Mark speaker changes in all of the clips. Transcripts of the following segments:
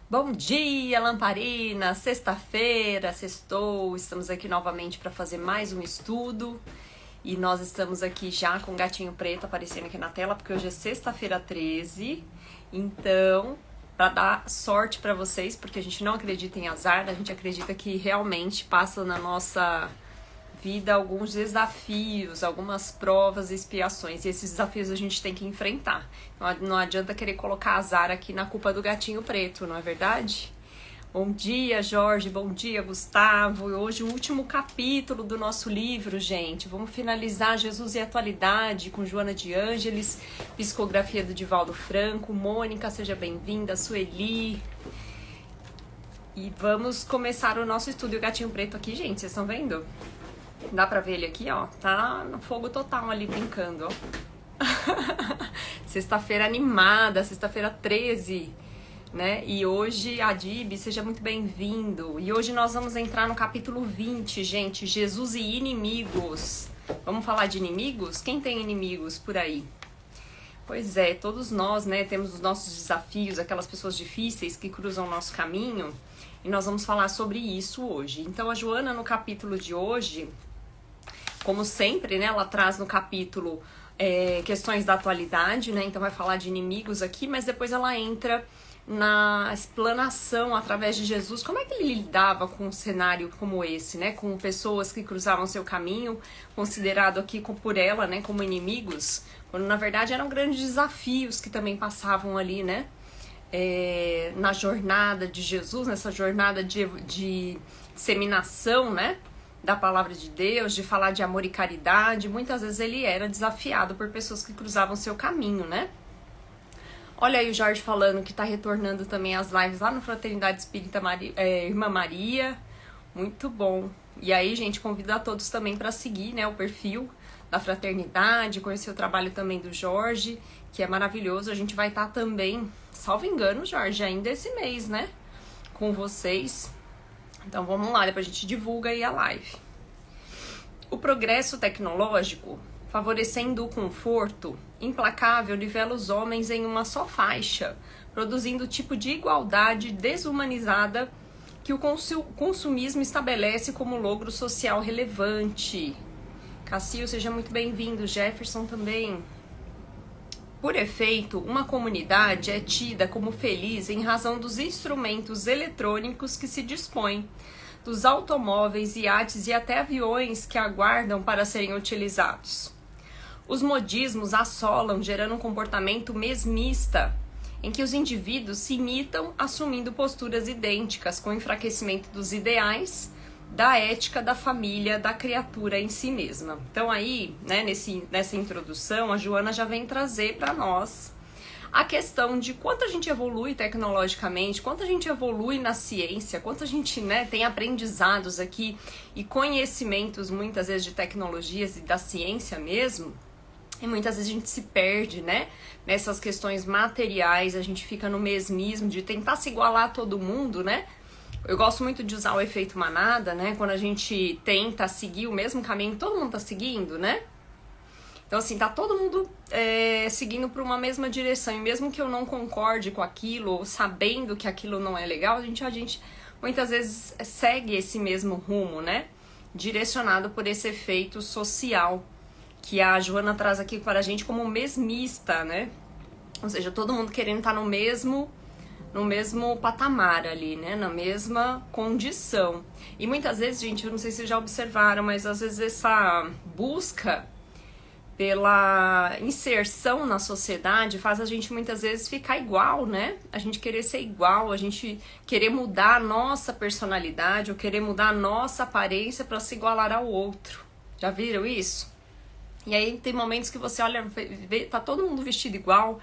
Speaker 1: Bom dia, Lamparina! Sexta-feira, sextou, estamos aqui novamente para fazer mais um estudo e nós estamos aqui já com o gatinho preto aparecendo aqui na tela porque hoje é sexta-feira 13, então, para dar sorte para vocês, porque a gente não acredita em azar, a gente acredita que realmente passa na nossa vida alguns desafios, algumas provas e expiações, e esses desafios a gente tem que enfrentar. Não adianta querer colocar azar aqui na culpa do gatinho preto, não é verdade? Bom dia, Jorge, bom dia, Gustavo. Hoje o último capítulo do nosso livro, gente. Vamos finalizar Jesus e a Atualidade com Joana de Ângeles, psicografia do Divaldo Franco. Mônica, seja bem-vinda, Sueli. E vamos começar o nosso estudo. E o gatinho preto aqui, gente, vocês estão vendo? Dá pra ver ele aqui, ó, tá no fogo total ali brincando, ó. Sexta-feira animada, sexta-feira 13, né? E hoje, Adib, seja muito bem-vindo. E hoje nós vamos entrar no capítulo 20, gente, Jesus e inimigos. Vamos falar de inimigos? Quem tem inimigos por aí? Pois é, todos nós, né, temos os nossos desafios, aquelas pessoas difíceis que cruzam o nosso caminho, e nós vamos falar sobre isso hoje. Então, a Joana, no capítulo de hoje, como sempre, né, ela traz no capítulo questões da atualidade, né, então vai falar de inimigos aqui, mas depois ela entra na explanação através de Jesus, como é que ele lidava com um cenário como esse, né, com pessoas que cruzavam seu caminho, considerado aqui por ela, né, como inimigos, quando na verdade eram grandes desafios que também passavam ali, né, na jornada de Jesus, nessa jornada de disseminação, né, da palavra de Deus, de falar de amor e caridade. Muitas vezes ele era desafiado por pessoas que cruzavam seu caminho, né? Olha aí o Jorge falando que tá retornando também as lives lá no Fraternidade Espírita Irmã Maria. Muito bom. E aí, gente, convido a todos também para seguir, né, o perfil da Fraternidade, conhecer o trabalho também do Jorge, que é maravilhoso. A gente vai estar também, salvo engano, Jorge, ainda esse mês, né, com vocês. Então vamos lá, depois a gente divulga aí a live. O progresso tecnológico, favorecendo o conforto, implacável nivela os homens em uma só faixa, produzindo o tipo de igualdade desumanizada que o consumismo estabelece como logro social relevante. Cassio, seja muito bem-vindo, Jefferson também. Por efeito, uma comunidade é tida como feliz em razão dos instrumentos eletrônicos que se dispõe, dos automóveis, iates e até aviões que aguardam para serem utilizados. Os modismos assolam, gerando um comportamento mesmista, em que os indivíduos se imitam assumindo posturas idênticas, com o enfraquecimento dos ideais, da ética, da família, da criatura em si mesma. Então aí, né, nessa introdução, a Joana já vem trazer para nós a questão de quanto a gente evolui tecnologicamente, quanto a gente evolui na ciência, quanto a gente, né, tem aprendizados aqui e conhecimentos muitas vezes de tecnologias e da ciência mesmo, e muitas vezes a gente se perde, né, nessas questões materiais, a gente fica no mesmismo de tentar se igualar a todo mundo, né. Eu gosto muito de usar o efeito manada, né? Quando a gente tenta seguir o mesmo caminho que todo mundo tá seguindo, né? Então, assim, tá todo mundo seguindo para uma mesma direção. E mesmo que eu não concorde com aquilo, ou sabendo que aquilo não é legal, a gente muitas vezes segue esse mesmo rumo, né? Direcionado por esse efeito social que a Joana traz aqui para a gente como mesmista, né? Ou seja, todo mundo querendo estar no mesmo patamar ali, né, na mesma condição. E muitas vezes, gente, eu não sei se vocês já observaram, mas às vezes essa busca pela inserção na sociedade faz a gente muitas vezes ficar igual, né? A gente querer ser igual, a gente querer mudar a nossa personalidade ou querer mudar a nossa aparência para se igualar ao outro. Já viram isso? E aí tem momentos que você olha, tá todo mundo vestido igual,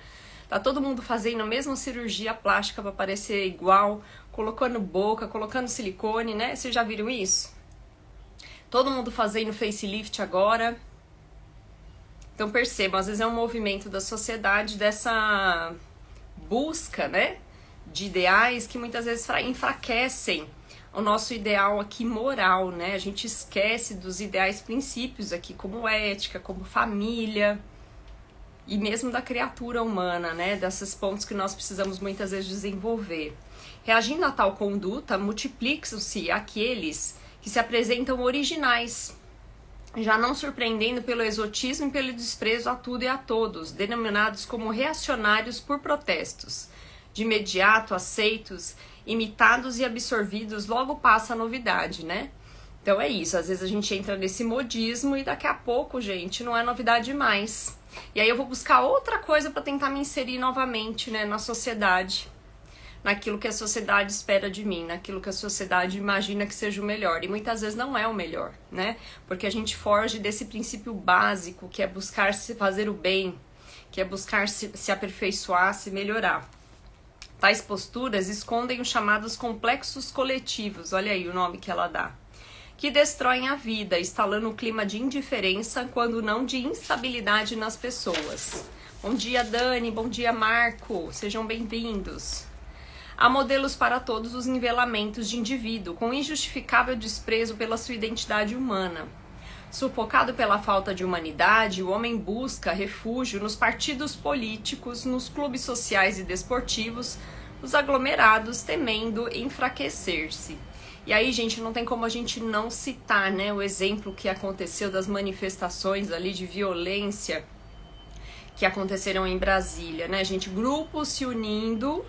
Speaker 1: tá todo mundo fazendo a mesma cirurgia plástica para parecer igual, colocando boca, colocando silicone, né? Vocês já viram isso? Todo mundo fazendo facelift agora. Então percebam, às vezes é um movimento da sociedade dessa busca, né, de ideais que muitas vezes enfraquecem o nosso ideal aqui moral, né? A gente esquece dos ideais princípios aqui, como ética, como família. e mesmo da criatura humana, né? Desses pontos que nós precisamos muitas vezes desenvolver. Reagindo a tal conduta, multiplicam-se aqueles que se apresentam originais, já não surpreendendo pelo exotismo e pelo desprezo a tudo e a todos, denominados como reacionários por protestos. De imediato aceitos, imitados e absorvidos, logo passa a novidade, né? Então é isso, às vezes a gente entra nesse modismo e daqui a pouco, gente, não é novidade mais. E aí eu vou buscar outra coisa para tentar me inserir novamente, né, na sociedade, naquilo que a sociedade espera de mim, naquilo que a sociedade imagina que seja o melhor. E muitas vezes não é o melhor, né? Porque a gente foge desse princípio básico, que é buscar se fazer o bem, que é buscar se aperfeiçoar, se melhorar. Tais posturas escondem os chamados complexos coletivos, olha aí o nome que ela dá, que destroem a vida, instalando um clima de indiferença, quando não de instabilidade nas pessoas. Bom dia, Dani, bom dia, Marco, sejam bem-vindos. Há modelos para todos os nivelamentos de indivíduo, com injustificável desprezo pela sua identidade humana. Sufocado pela falta de humanidade, o homem busca refúgio nos partidos políticos, nos clubes sociais e desportivos, nos aglomerados, temendo enfraquecer-se. E aí, gente, não tem como a gente não citar, né, o exemplo que aconteceu das manifestações ali de violência que aconteceram em Brasília, né, gente? Grupos se unindo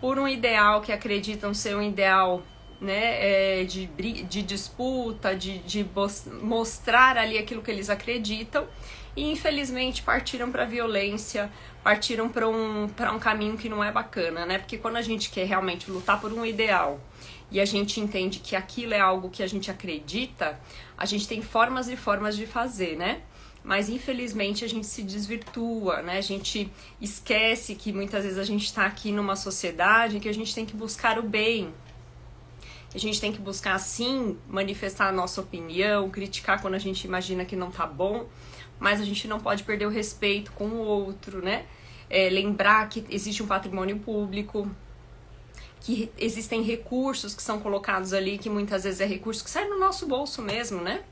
Speaker 1: por um ideal que acreditam ser um ideal, né, de disputa, de mostrar ali aquilo que eles acreditam, e infelizmente partiram para a violência, partiram para um caminho que não é bacana, né? Porque quando a gente quer realmente lutar por um ideal e a gente entende que aquilo é algo que a gente acredita, a gente tem formas e formas de fazer, né? Mas infelizmente a gente se desvirtua, né? A gente esquece que muitas vezes a gente está aqui numa sociedade que a gente tem que buscar o bem. A gente tem que buscar, sim, manifestar a nossa opinião, criticar quando a gente imagina que não tá bom, mas a gente não pode perder o respeito com o outro, né? Lembrar que existe um patrimônio público, que existem recursos que são colocados ali, que muitas vezes é recurso que sai no nosso bolso mesmo, né?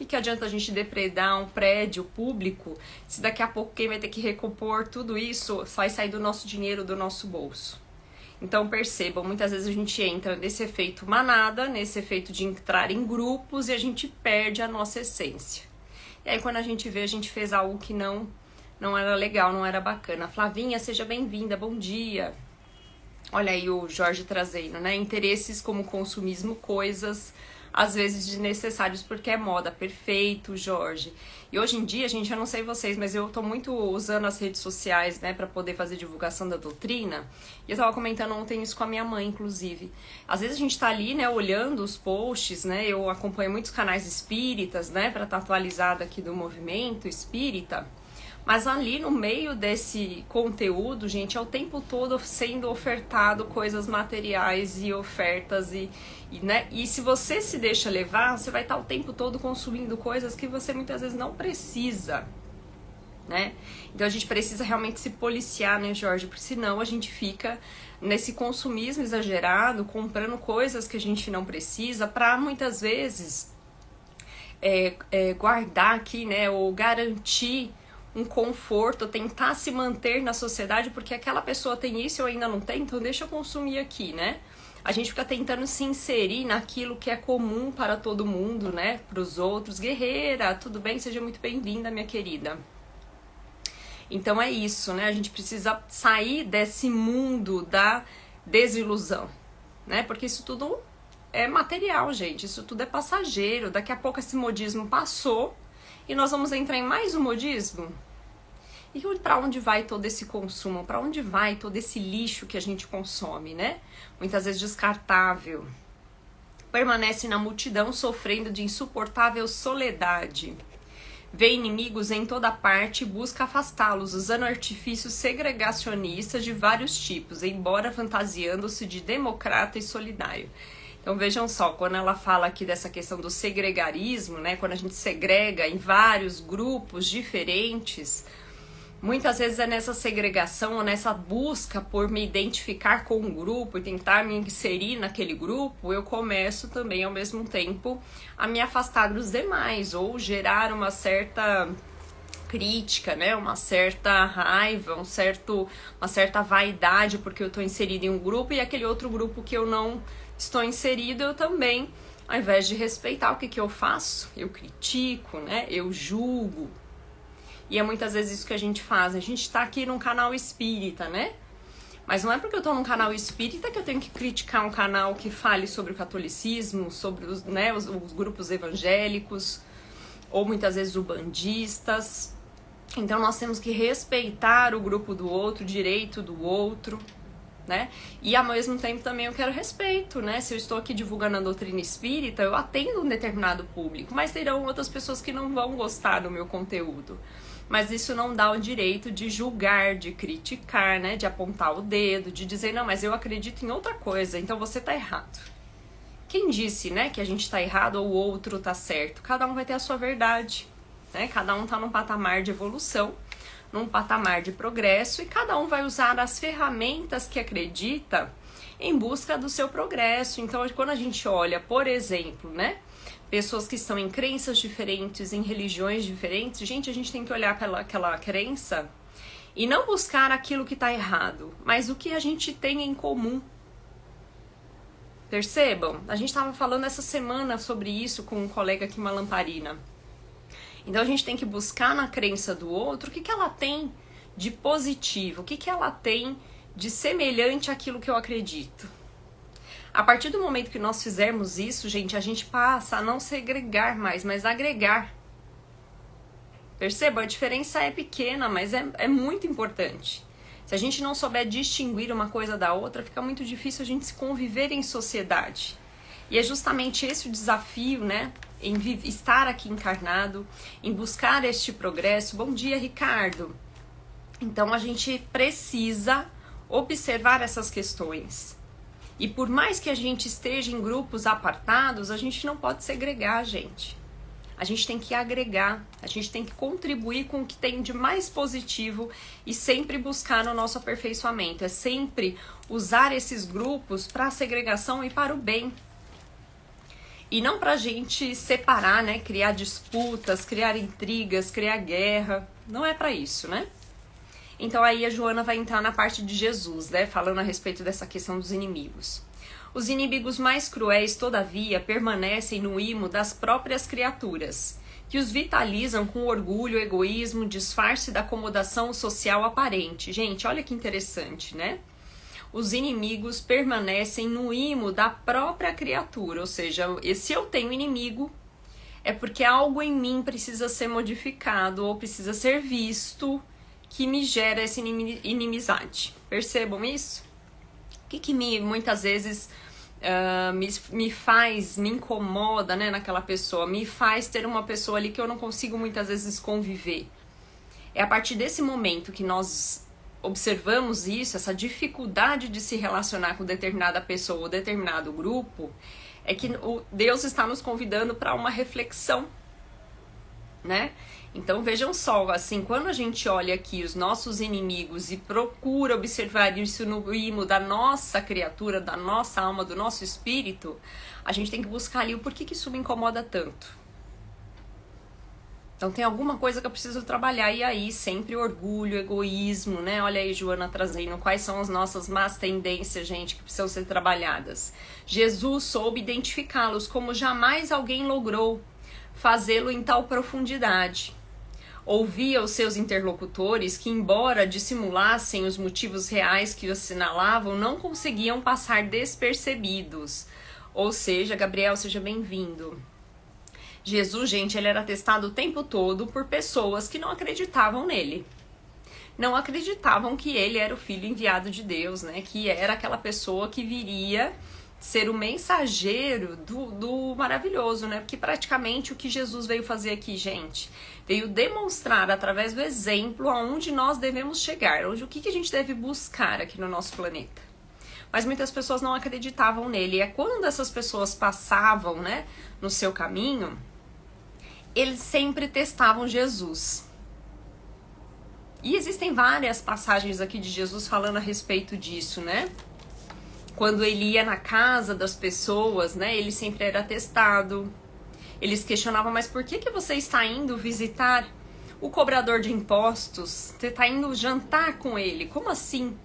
Speaker 1: O que adianta a gente depredar um prédio público se daqui a pouco quem vai ter que recompor tudo isso vai sair do nosso dinheiro, do nosso bolso? Então percebam, muitas vezes a gente entra nesse efeito manada, nesse efeito de entrar em grupos e a gente perde a nossa essência. E aí quando a gente vê, a gente fez algo que não era legal, não era bacana. Flavinha, seja bem-vinda, bom dia. Olha aí o Jorge trazendo, né? Interesses como consumismo, coisas às vezes desnecessários porque é moda. Perfeito, Jorge. E hoje em dia, gente, eu não sei vocês, mas eu tô muito usando as redes sociais, né, pra poder fazer divulgação da doutrina. E eu tava comentando ontem isso com a minha mãe, inclusive. Às vezes a gente tá ali, né, olhando os posts, né, eu acompanho muitos canais espíritas, né, pra estar atualizada aqui do movimento espírita. Mas ali no meio desse conteúdo, gente, é o tempo todo sendo ofertado coisas materiais e ofertas né? E se você se deixa levar, você vai estar o tempo todo consumindo coisas que você muitas vezes não precisa, né? Então a gente precisa realmente se policiar, né, Jorge? Porque senão a gente fica nesse consumismo exagerado, comprando coisas que a gente não precisa, para muitas vezes guardar aqui, né, ou garantir um conforto, tentar se manter na sociedade, porque aquela pessoa tem isso e eu ainda não tenho, então deixa eu consumir aqui, né? A gente fica tentando se inserir naquilo que é comum para todo mundo, né? Para os outros. Guerreira, tudo bem? Seja muito bem-vinda, minha querida. Então é isso, né? A gente precisa sair desse mundo da desilusão, né? Porque isso tudo é material, gente. Isso tudo é passageiro. Daqui a pouco esse modismo passou e nós vamos entrar em mais um modismo? E para onde vai todo esse consumo? Para onde vai todo esse lixo que a gente consome, né? Muitas vezes descartável. Permanece na multidão sofrendo de insuportável soledade. Vê inimigos em toda parte e busca afastá-los, usando artifícios segregacionistas de vários tipos, embora fantasiando-se de democrata e solidário. Então vejam só, quando ela fala aqui dessa questão do segregarismo, né, quando a gente segrega em vários grupos diferentes, muitas vezes é nessa segregação, ou nessa busca por me identificar com um grupo e tentar me inserir naquele grupo, eu começo também ao mesmo tempo a me afastar dos demais, ou gerar uma certa crítica, né? Uma certa raiva, uma certa vaidade porque eu estou inserida em um grupo e aquele outro grupo que eu não estou inserido, eu também, ao invés de respeitar, o que eu faço? Eu critico, né? Eu julgo. E é muitas vezes isso que a gente faz. A gente tá aqui num canal espírita, né? Mas não é porque eu tô num canal espírita que eu tenho que criticar um canal que fale sobre o catolicismo, sobre os, né, os grupos evangélicos, ou muitas vezes ubandistas. Então nós temos que respeitar o grupo do outro, o direito do outro, né? E ao mesmo tempo também eu quero respeito, né? Se eu estou aqui divulgando a doutrina espírita, eu atendo um determinado público, mas terão outras pessoas que não vão gostar do meu conteúdo. Mas isso não dá o direito de julgar, de criticar, né? De apontar o dedo, de dizer, não, mas eu acredito em outra coisa, então você tá errado. Quem disse, né, que a gente tá errado ou o outro tá certo? Cada um vai ter a sua verdade, né? Cada um tá num patamar de evolução, num patamar de progresso, e cada um vai usar as ferramentas que acredita em busca do seu progresso. Então, quando a gente olha, por exemplo, né, pessoas que estão em crenças diferentes, em religiões diferentes, gente, a gente tem que olhar para aquela crença e não buscar aquilo que está errado, mas o que a gente tem em comum. Percebam? A gente estava falando essa semana sobre isso com um colega aqui, uma lamparina. Então a gente tem que buscar na crença do outro o que ela tem de positivo, o que ela tem de semelhante àquilo que eu acredito. A partir do momento que nós fizermos isso, gente, a gente passa a não segregar mais, mas agregar. Perceba, a diferença é pequena, mas é muito importante. Se a gente não souber distinguir uma coisa da outra, fica muito difícil a gente se conviver em sociedade. E é justamente esse o desafio, né? Em estar aqui encarnado, em buscar este progresso. Bom dia, Ricardo. Então a gente precisa observar essas questões. E por mais que a gente esteja em grupos apartados, a gente não pode segregar, gente. A gente tem que agregar, a gente tem que contribuir com o que tem de mais positivo e sempre buscar o nosso aperfeiçoamento. É sempre usar esses grupos para a segregação e para o bem. E não para a gente separar, né? Criar disputas, criar intrigas, criar guerra. Não é para isso, né? Então aí a Joana vai entrar na parte de Jesus, né? Falando a respeito dessa questão dos inimigos. Os inimigos mais cruéis, todavia, permanecem no imo das próprias criaturas, que os vitalizam com orgulho, egoísmo, disfarce da acomodação social aparente. Gente, olha que interessante, né? Os inimigos permanecem no imo da própria criatura, ou seja, se eu tenho inimigo, é porque algo em mim precisa ser modificado ou precisa ser visto que me gera essa inimizade. Percebam isso? O que muitas vezes me incomoda, né, naquela pessoa, me faz ter uma pessoa ali que eu não consigo muitas vezes conviver. É a partir desse momento que nós observamos isso, essa dificuldade de se relacionar com determinada pessoa ou determinado grupo, é que Deus está nos convidando para uma reflexão, né? Então vejam só, assim, quando a gente olha aqui os nossos inimigos e procura observar isso no imo da nossa criatura, da nossa alma, do nosso espírito, a gente tem que buscar ali o porquê que isso me incomoda tanto. Então tem alguma coisa que eu preciso trabalhar, e aí sempre orgulho, egoísmo, né? Olha aí, Joana trazendo quais são as nossas más tendências, gente, que precisam ser trabalhadas. Jesus soube identificá-los como jamais alguém logrou fazê-lo em tal profundidade. Ouvia os seus interlocutores que, embora dissimulassem os motivos reais que os assinalavam, não conseguiam passar despercebidos. Ou seja, Gabriel, seja bem-vindo. Jesus, gente, ele era testado o tempo todo por pessoas que não acreditavam nele. Não acreditavam que ele era o filho enviado de Deus, né? Que era aquela pessoa que viria ser o mensageiro do maravilhoso, né? Porque praticamente o que Jesus veio fazer aqui, gente, veio demonstrar através do exemplo aonde nós devemos chegar, o que a gente deve buscar aqui no nosso planeta. Mas muitas pessoas não acreditavam nele. E é quando essas pessoas passavam, né, no seu caminho, eles sempre testavam Jesus. E existem várias passagens aqui de Jesus falando a respeito disso, né? Quando ele ia na casa das pessoas, né, ele sempre era testado. Eles questionavam, mas por que você está indo visitar o cobrador de impostos, você tá indo jantar com ele, como assim?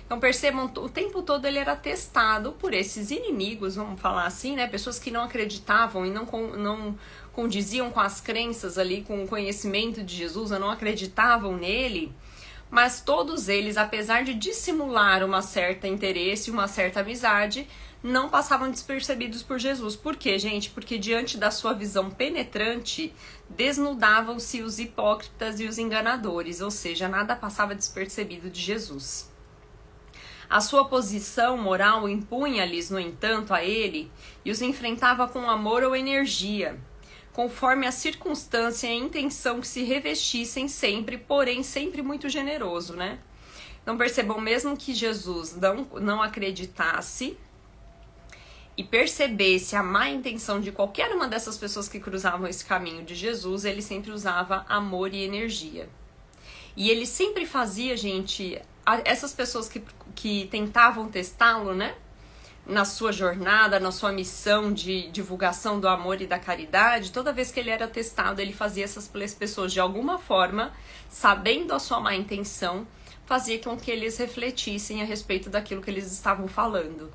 Speaker 1: Então percebam, o tempo todo ele era testado por esses inimigos, vamos falar assim, né? Pessoas que não acreditavam e não condiziam com as crenças ali, com o conhecimento de Jesus, não acreditavam nele. Mas todos eles, apesar de dissimular uma certa interesse, uma certa amizade, não passavam despercebidos por Jesus. Por quê, gente? Porque diante da sua visão penetrante, desnudavam-se os hipócritas e os enganadores, ou seja, nada passava despercebido de Jesus. A sua posição moral impunha-lhes, no entanto, a ele e os enfrentava com amor ou energia, conforme a circunstância e a intenção que se revestissem sempre, porém sempre muito generoso, né? Então percebam, mesmo que Jesus não acreditasse e percebesse a má intenção de qualquer uma dessas pessoas que cruzavam esse caminho de Jesus, ele sempre usava amor e energia. E ele sempre fazia, gente, essas pessoas que tentavam testá-lo, né? Na sua jornada, na sua missão de divulgação do amor e da caridade, toda vez que ele era testado, ele fazia essas pessoas, de alguma forma, sabendo a sua má intenção, fazia com que eles refletissem a respeito daquilo que eles estavam falando.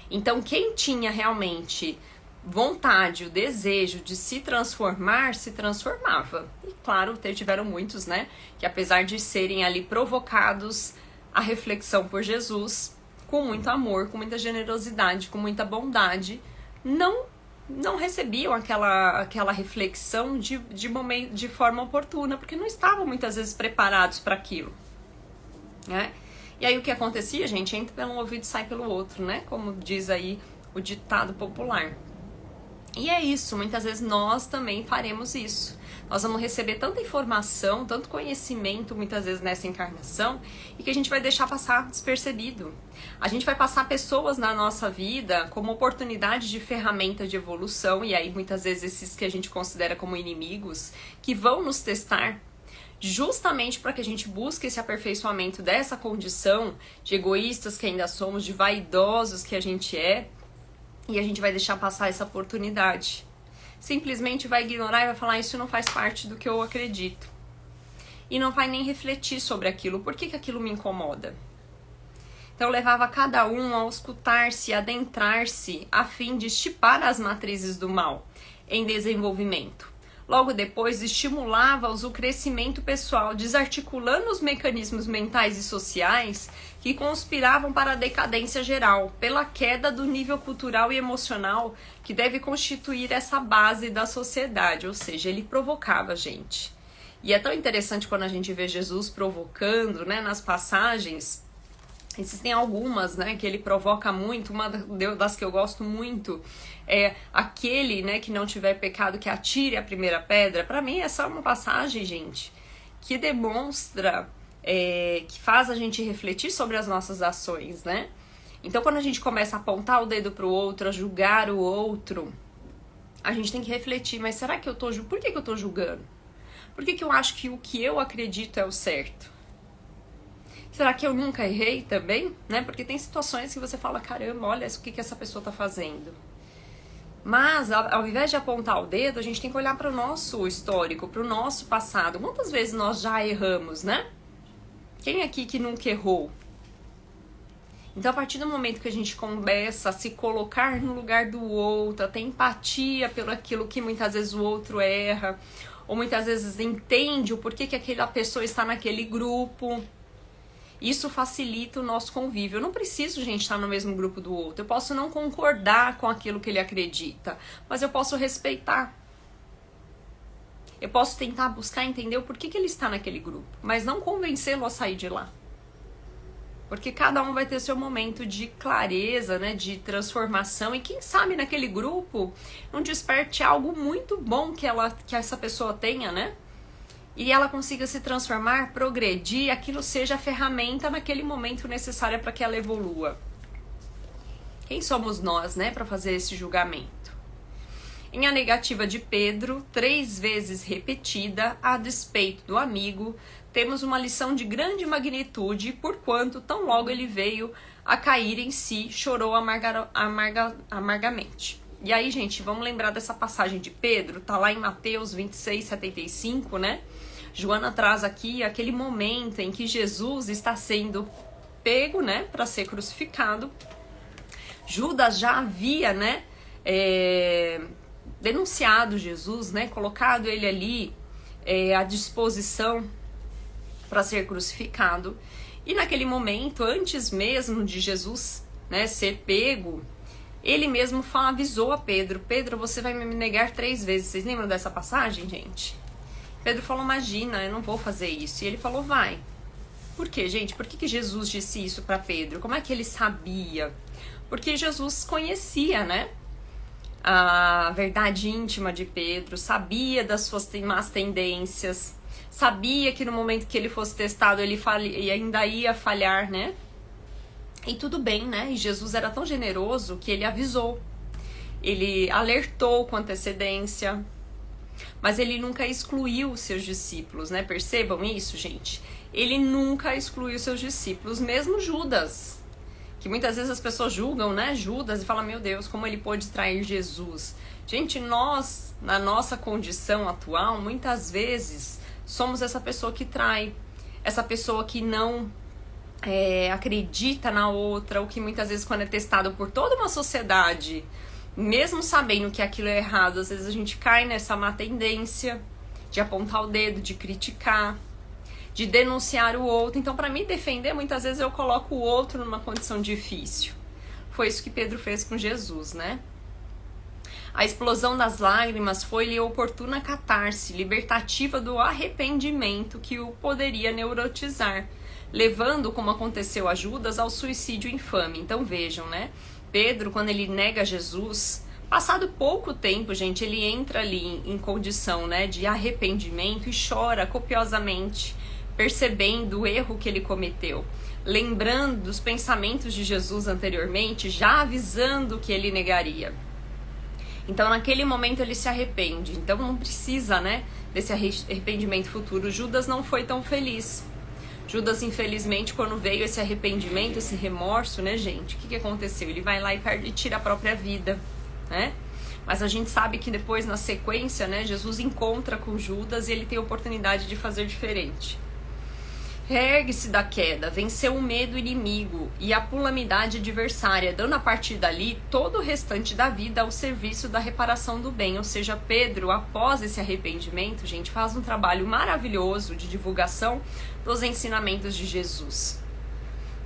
Speaker 1: Então, quem tinha realmente vontade, o desejo de se transformar, se transformava. E claro, tiveram muitos, né, que apesar de serem ali provocados à reflexão por Jesus, com muito amor, com muita generosidade, com muita bondade, não recebiam aquela reflexão de forma oportuna, porque não estavam muitas vezes preparados para aquilo, né? E aí o que acontecia, gente? Entra pelo ouvido e sai pelo outro, né? Como diz aí o ditado popular. E é isso, muitas vezes nós também faremos isso. Nós vamos receber tanta informação, tanto conhecimento, muitas vezes nessa encarnação, e que a gente vai deixar passar despercebido. A gente vai passar pessoas na nossa vida como oportunidade de ferramenta de evolução, e aí muitas vezes esses que a gente considera como inimigos, que vão nos testar, justamente para que a gente busque esse aperfeiçoamento dessa condição de egoístas que ainda somos, de vaidosos que a gente é, e a gente vai deixar passar essa oportunidade. Simplesmente vai ignorar e vai falar, isso não faz parte do que eu acredito. E não vai nem refletir sobre aquilo. Por que aquilo me incomoda? Então levava cada um a auscultar-se, adentrar-se, a fim de estipar as matrizes do mal em desenvolvimento. Logo depois, estimulava-os o crescimento pessoal, desarticulando os mecanismos mentais e sociais que conspiravam para a decadência geral, pela queda do nível cultural e emocional que deve constituir essa base da sociedade, ou seja, ele provocava a gente. E é tão interessante quando a gente vê Jesus provocando, né, nas passagens. Existem algumas, né, que ele provoca muito. Uma das que eu gosto muito é aquele, né, que não tiver pecado, que atire a primeira pedra. Para mim, essa é uma passagem, gente, que demonstra, que faz a gente refletir sobre as nossas ações, né? Então, quando a gente começa a apontar o dedo pro outro, a julgar o outro, a gente tem que refletir, mas será que por que eu tô julgando? Por que eu acho que o que eu acredito é o certo? Será que eu nunca errei também? Né? Porque tem situações que você fala, caramba, olha o que essa pessoa tá fazendo. Mas, ao invés de apontar o dedo, a gente tem que olhar para o nosso histórico, para o nosso passado. Quantas vezes nós já erramos, né? Quem aqui que nunca errou? Então, a partir do momento que a gente começa a se colocar no lugar do outro, a ter empatia pelo aquilo que muitas vezes o outro erra, ou muitas vezes entende o porquê que aquela pessoa está naquele grupo, isso facilita o nosso convívio. Eu não preciso, gente, estar no mesmo grupo do outro. Eu posso não concordar com aquilo que ele acredita, mas eu posso respeitar. Eu posso tentar buscar entender o porquê que ele está naquele grupo, mas não convencê-lo a sair de lá. Porque cada um vai ter seu momento de clareza, né, de transformação, e quem sabe naquele grupo não desperte algo muito bom que essa pessoa tenha, né? E ela consiga se transformar, progredir, aquilo seja a ferramenta naquele momento necessária para que ela evolua. Quem somos nós, né, para fazer esse julgamento? Em a negativa de Pedro, 3 vezes repetida, a despeito do amigo, temos uma lição de grande magnitude, porquanto tão logo ele veio a cair em si, chorou amargamente. E aí, gente, vamos lembrar dessa passagem de Pedro, tá lá em Mateus 26, 75, né? Joana traz aqui aquele momento em que Jesus está sendo pego, né, para ser crucificado. Judas já havia, né, denunciado Jesus, né, colocado ele ali à disposição para ser crucificado. E naquele momento, antes mesmo de Jesus, né, ser pego, ele mesmo avisou a Pedro: Pedro, você vai me negar 3 vezes. Vocês lembram dessa passagem, gente? Pedro falou: imagina, eu não vou fazer isso. E ele falou: vai. Por quê, gente? Por que Jesus disse isso para Pedro? Como é que ele sabia? Porque Jesus conhecia, né, a verdade íntima de Pedro, sabia das suas más tendências, sabia que no momento que ele fosse testado ele ainda ia falhar, né? E tudo bem, né? E Jesus era tão generoso que ele avisou, ele alertou com antecedência, mas ele nunca excluiu os seus discípulos, né? Percebam isso, gente? Ele nunca excluiu seus discípulos, mesmo Judas, que muitas vezes as pessoas julgam, né, Judas, e falam: meu Deus, como ele pôde trair Jesus? Gente, nós, na nossa condição atual, muitas vezes somos essa pessoa que trai, essa pessoa que não acredita na outra, ou que muitas vezes, quando é testado por toda uma sociedade, mesmo sabendo que aquilo é errado, às vezes a gente cai nessa má tendência de apontar o dedo, de criticar, de denunciar o outro. Então, para me defender, muitas vezes eu coloco o outro numa condição difícil. Foi isso que Pedro fez com Jesus, né? A explosão das lágrimas foi-lhe oportuna catarse, libertativa do arrependimento que o poderia neurotizar, levando, como aconteceu a Judas, ao suicídio infame. Então vejam, né? Pedro, quando ele nega Jesus, passado pouco tempo, gente, ele entra ali em condição, né, de arrependimento e chora copiosamente, percebendo o erro que ele cometeu, lembrando dos pensamentos de Jesus anteriormente, já avisando que ele negaria. Então, naquele momento, ele se arrepende. Então, não precisa, né, desse arrependimento futuro. Judas não foi tão feliz. Judas, infelizmente, quando veio esse arrependimento, esse remorso, né, gente, o que aconteceu? Ele vai lá e tira a própria vida, né? Mas a gente sabe que depois, na sequência, né, Jesus encontra com Judas e ele tem a oportunidade de fazer diferente. Reergue-se da queda, venceu o medo inimigo e a pulamidade adversária, dando a partir dali todo o restante da vida ao serviço da reparação do bem. Ou seja, Pedro, após esse arrependimento, gente, faz um trabalho maravilhoso de divulgação dos ensinamentos de Jesus.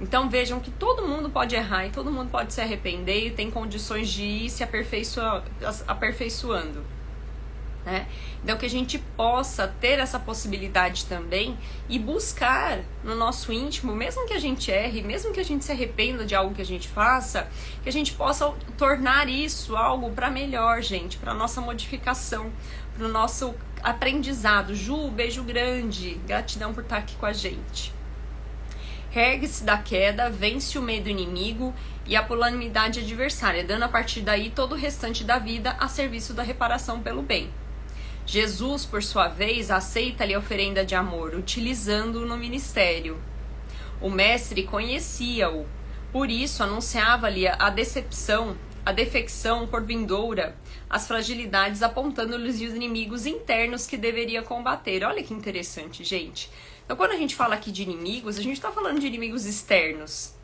Speaker 1: Então vejam que todo mundo pode errar e todo mundo pode se arrepender e tem condições de ir se aperfeiçoando. Né? Então que a gente possa ter essa possibilidade também e buscar no nosso íntimo, mesmo que a gente erre, mesmo que a gente se arrependa de algo que a gente faça, que a gente possa tornar isso algo para melhor, gente, para nossa modificação, para o nosso aprendizado. Ju, beijo grande, gratidão por estar aqui com a gente. Reergue-se da queda, vence o medo inimigo e a pulamidade adversária, dando a partir daí todo o restante da vida a serviço da reparação pelo bem. Jesus, por sua vez, aceita-lhe a oferenda de amor, utilizando-o no ministério. O mestre conhecia-o, por isso anunciava-lhe a decepção, a defecção por vindoura, as fragilidades, apontando-lhes os inimigos internos que deveria combater. Olha que interessante, gente. Então, quando a gente fala aqui de inimigos, a gente está falando de inimigos externos.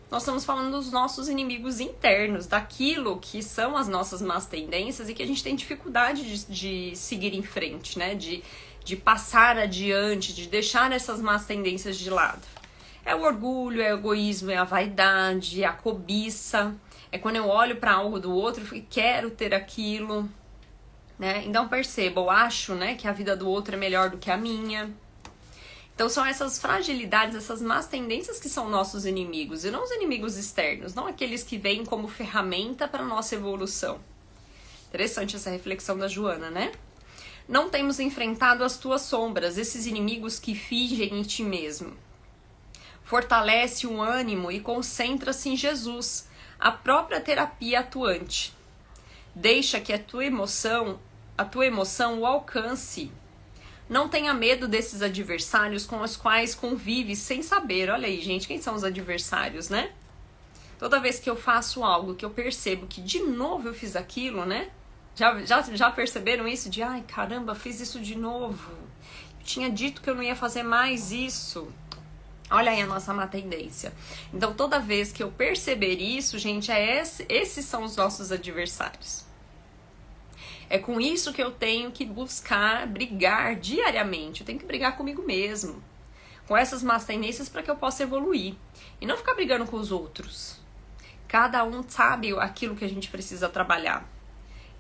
Speaker 1: Nós estamos falando dos nossos inimigos internos, daquilo que são as nossas más tendências e que a gente tem dificuldade de seguir em frente, né? De passar adiante, de deixar essas más tendências de lado. É o orgulho, é o egoísmo, é a vaidade, é a cobiça. É quando eu olho para algo do outro e quero ter aquilo, né? Então perceba, eu acho, né, que a vida do outro é melhor do que a minha. Então são essas fragilidades, essas más tendências que são nossos inimigos, e não os inimigos externos, não aqueles que vêm como ferramenta para a nossa evolução. Interessante essa reflexão da Joana, né? Não temos enfrentado as tuas sombras, esses inimigos que fingem em ti mesmo. Fortalece o ânimo e concentra-se em Jesus, a própria terapia atuante. Deixa que a tua emoção o alcance. Não tenha medo desses adversários com os quais convive sem saber. Olha aí, gente, quem são os adversários, né? Toda vez que eu faço algo que eu percebo que de novo eu fiz aquilo, né? Já perceberam isso? De, ai, caramba, fiz isso de novo. tinha dito que eu não ia fazer mais isso. Olha aí a nossa má tendência. Então, toda vez que eu perceber isso, gente, esses são os nossos adversários. É com isso que eu tenho que buscar brigar diariamente. Eu tenho que brigar comigo mesmo. Com essas más tendências para que eu possa evoluir. E não ficar brigando com os outros. Cada um sabe aquilo que a gente precisa trabalhar.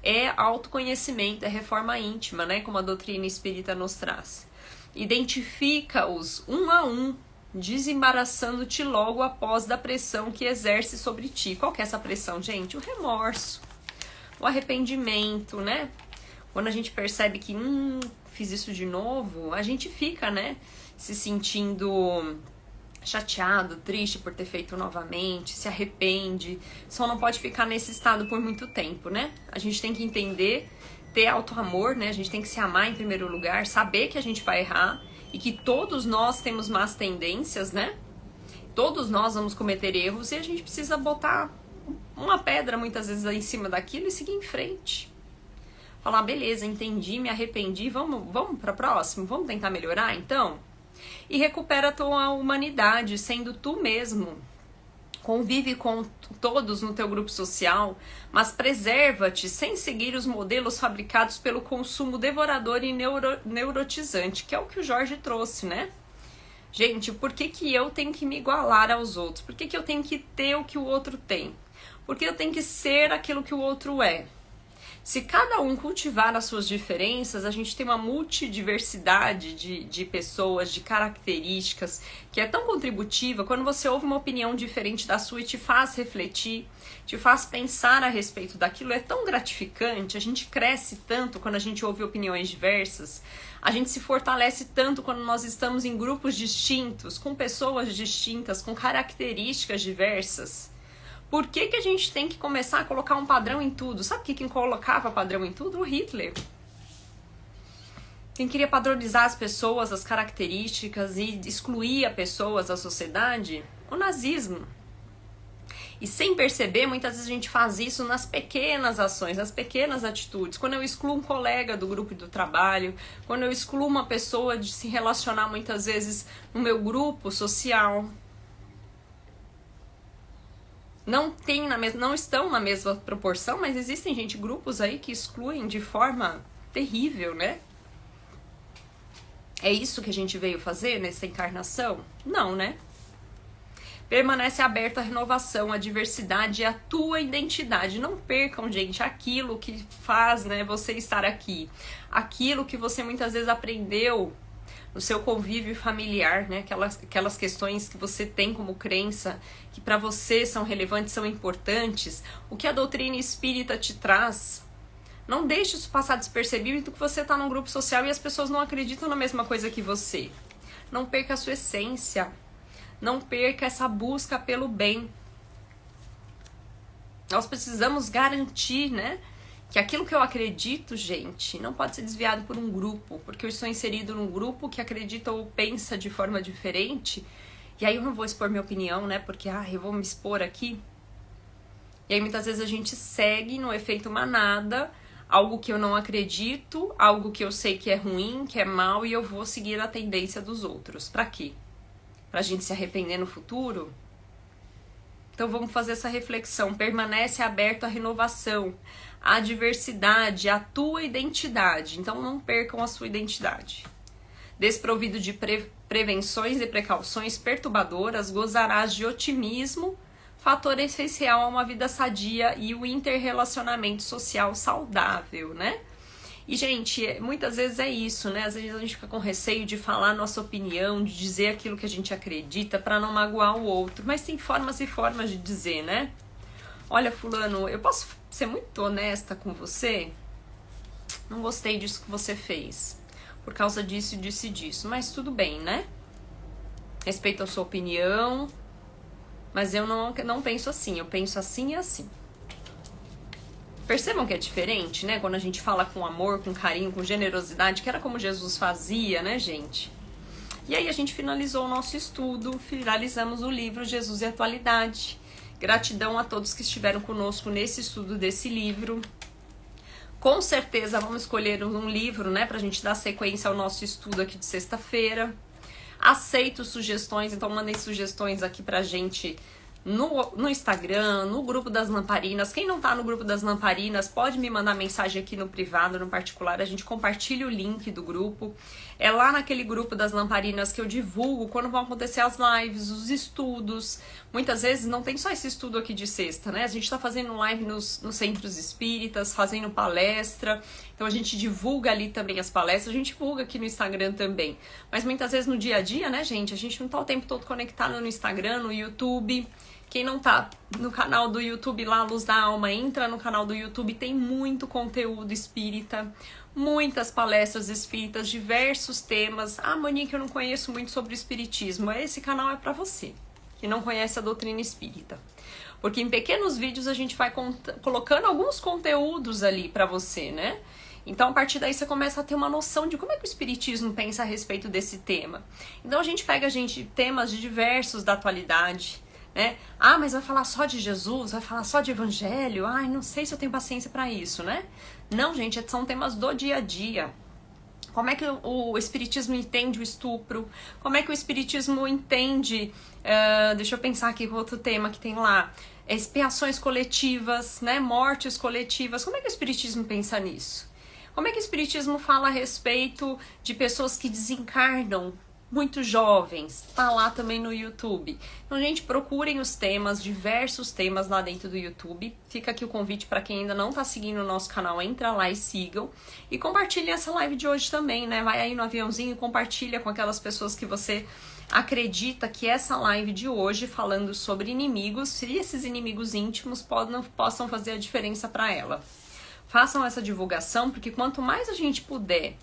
Speaker 1: É autoconhecimento, é reforma íntima, né? Como a doutrina espírita nos traz. Identifica-os um a um, desembaraçando-te logo após da pressão que exerce sobre ti. Qual que é essa pressão, gente? O remorso, o arrependimento, né? Quando a gente percebe que, fiz isso de novo, a gente fica, né? Se sentindo chateado, triste por ter feito novamente, se arrepende. Só não pode ficar nesse estado por muito tempo, né? A gente tem que entender, ter auto-amor, né? A gente tem que se amar em primeiro lugar, saber que a gente vai errar e que todos nós temos más tendências, né? Todos nós vamos cometer erros e a gente precisa botar uma pedra muitas vezes em cima daquilo e seguir em frente. Falar, beleza, entendi, me arrependi, vamos para próximo, vamos tentar melhorar então? E recupera a tua humanidade, sendo tu mesmo. Convive com todos no teu grupo social, mas preserva-te sem seguir os modelos fabricados pelo consumo devorador e neurotizante, que é o que o Jorge trouxe, né? Gente, por que que eu tenho que me igualar aos outros? Por que que eu tenho que ter o que o outro tem? Por que eu tenho que ser aquilo que o outro é? Se cada um cultivar as suas diferenças, a gente tem uma multidiversidade de pessoas, de características, que é tão contributiva. Quando você ouve uma opinião diferente da sua e te faz refletir, te faz pensar a respeito daquilo, é tão gratificante. A gente cresce tanto quando a gente ouve opiniões diversas. A gente se fortalece tanto quando nós estamos em grupos distintos, com pessoas distintas, com características diversas. Por que que a gente tem que começar a colocar um padrão em tudo? Sabe quem colocava padrão em tudo? O Hitler. Quem queria padronizar as pessoas, as características e excluir as pessoas da sociedade? O nazismo. E sem perceber, muitas vezes a gente faz isso nas pequenas ações, nas pequenas atitudes. Quando eu excluo um colega do grupo do trabalho, quando eu excluo uma pessoa de se relacionar muitas vezes no meu grupo social. Não estão na mesma proporção, mas existem, gente, grupos aí que excluem de forma terrível, né? É isso que a gente veio fazer nessa encarnação? Não, né? Permanece aberto à renovação, à diversidade e à tua identidade. Não percam, gente, aquilo que faz, né, você estar aqui. Aquilo que você muitas vezes aprendeu no seu convívio familiar, né? Aquelas questões que você tem como crença, que para você são relevantes, são importantes. O que a doutrina espírita te traz. Não deixe isso passar despercebido que você está num grupo social e as pessoas não acreditam na mesma coisa que você. Não perca a sua essência. Não perca essa busca pelo bem. Nós precisamos garantir, né? Que aquilo que eu acredito, gente, não pode ser desviado por um grupo, porque eu estou inserido num grupo que acredita ou pensa de forma diferente, e aí eu não vou expor minha opinião, né, porque, eu vou me expor aqui. E aí muitas vezes a gente segue no efeito manada, algo que eu não acredito, algo que eu sei que é ruim, que é mal, e eu vou seguir a tendência dos outros. Pra quê? Pra gente se arrepender no futuro? Então vamos fazer essa reflexão. Permanece aberto à renovação, à diversidade, à tua identidade. Então não percam a sua identidade. Desprovido de prevenções e precauções perturbadoras, gozarás de otimismo, fator essencial a uma vida sadia e o interrelacionamento social saudável, né? E, gente, muitas vezes é isso, né? Às vezes a gente fica com receio de falar a nossa opinião, de dizer aquilo que a gente acredita para não magoar o outro. Mas tem formas e formas de dizer, né? Olha, fulano, eu posso ser muito honesta com você? Não gostei disso que você fez. Por causa disso, disso e disso. Mas tudo bem, né? Respeito a sua opinião. Mas eu não penso assim. Eu penso assim e assim. Percebam que é diferente, né? Quando a gente fala com amor, com carinho, com generosidade, que era como Jesus fazia, né, gente? E aí a gente finalizou o nosso estudo, finalizamos o livro Jesus e Atualidade. Gratidão a todos que estiveram conosco nesse estudo desse livro. Com certeza vamos escolher um livro, né, pra gente dar sequência ao nosso estudo aqui de sexta-feira. Aceito sugestões, então mandem sugestões aqui pra gente no Instagram, no grupo das lamparinas. Quem não tá no grupo das lamparinas, pode me mandar mensagem aqui no privado, no particular, a gente compartilha o link do grupo. É lá naquele grupo das lamparinas que eu divulgo quando vão acontecer as lives, os estudos. Muitas vezes não tem só esse estudo aqui de sexta, né? A gente tá fazendo live nos centros espíritas, fazendo palestra. Então a gente divulga ali também as palestras, a gente divulga aqui no Instagram também. Mas muitas vezes no dia a dia, né, gente? A gente não tá o tempo todo conectado no Instagram, no YouTube. Quem não tá no canal do YouTube lá, Luz da Alma, entra no canal do YouTube, tem muito conteúdo espírita, muitas palestras espíritas, diversos temas. Ah, Monique, eu não conheço muito sobre o espiritismo. Esse canal é pra você, que não conhece a doutrina espírita. Porque em pequenos vídeos a gente vai colocando alguns conteúdos ali pra você, né? Então, a partir daí, você começa a ter uma noção de como é que o espiritismo pensa a respeito desse tema. Então, a gente pega, temas de diversos da atualidade, né? Ah, mas vai falar só de Jesus? Vai falar só de evangelho? Ai, não sei se eu tenho paciência pra isso, né? Não, gente, são temas do dia a dia. Como é que o espiritismo entende o estupro? Como é que o espiritismo entende... deixa eu pensar aqui com outro tema que tem lá. Expiações coletivas, né? Mortes coletivas. Como é que o espiritismo pensa nisso? Como é que o espiritismo fala a respeito de pessoas que desencarnam muito jovens? Tá lá também no YouTube. Então, gente, procurem os temas, diversos temas lá dentro do YouTube. Fica aqui o convite para quem ainda não tá seguindo o nosso canal, entra lá e sigam. E compartilhem essa live de hoje também, né? Vai aí no aviãozinho e compartilha com aquelas pessoas que você acredita que essa live de hoje, falando sobre inimigos, se esses inimigos íntimos possam fazer a diferença para ela. Façam essa divulgação, porque quanto mais a gente puder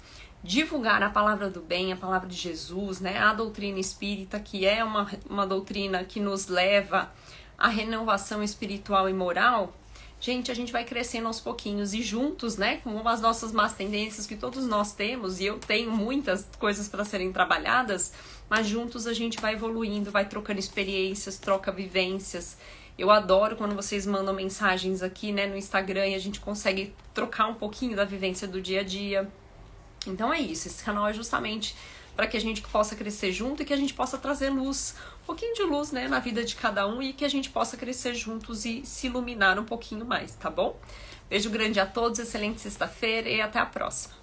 Speaker 1: divulgar a palavra do bem, a palavra de Jesus, né, a doutrina espírita, que é uma doutrina que nos leva à renovação espiritual e moral, gente, a gente vai crescendo aos pouquinhos e juntos, né, com as nossas más tendências que todos nós temos, e eu tenho muitas coisas para serem trabalhadas, mas juntos a gente vai evoluindo, vai trocando experiências, troca vivências. Eu adoro quando vocês mandam mensagens aqui, né, no Instagram e a gente consegue trocar um pouquinho da vivência do dia a dia. Então é isso, esse canal é justamente para que a gente possa crescer junto e que a gente possa trazer luz, um pouquinho de luz, né, na vida de cada um e que a gente possa crescer juntos e se iluminar um pouquinho mais, tá bom? Beijo grande a todos, excelente sexta-feira e até a próxima.